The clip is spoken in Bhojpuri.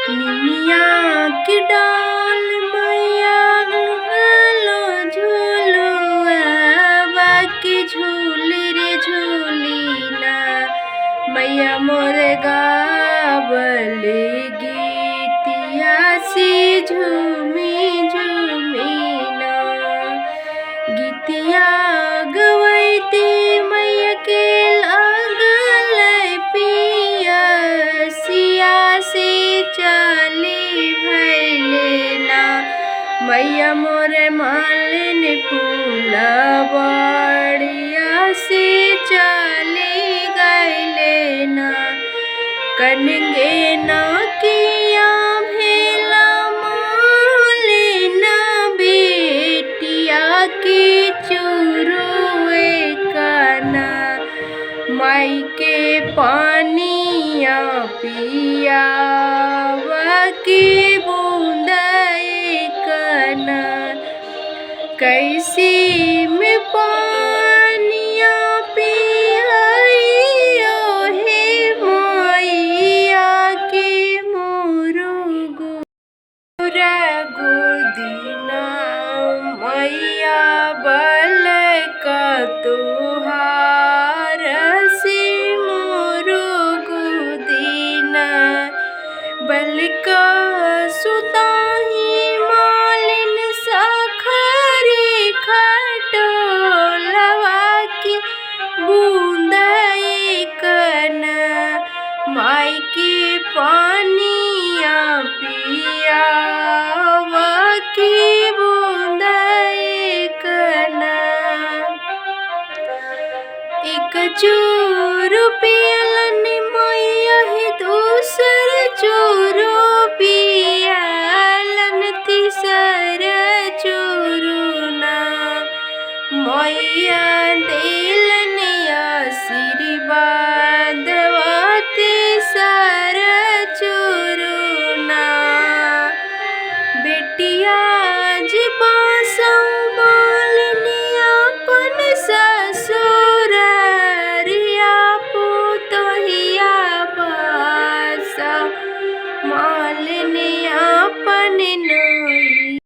निमिया की डाल मैया गलो झूलो बाकी झूली रे झूली ना मैया मोर गावल गीतिया सी झूमी झूमी ना गीतिया गवैती मैया के लागल पिया सिया से चली भैले ना मैया मोरे मालिन फूल बड़िया से चली गैले ना कनगे ना किया भेला मालिन बेटिया की चुरुए कना माई के पानिया पिया की बूंद कना कैसी में पानिया पिया हे मैया के मुरुगु गोदीना मैया बल का तुहार से मुरुगु दीना बल का सुताही मालिन सखरी खटोलवा की बूंद कना माई की पानिया पिया की बूंद कना एक चूरू पियलन मैया ही दूसर चूरू पियलन तीसर चूरू ना मैया दिलन आशीर्वाद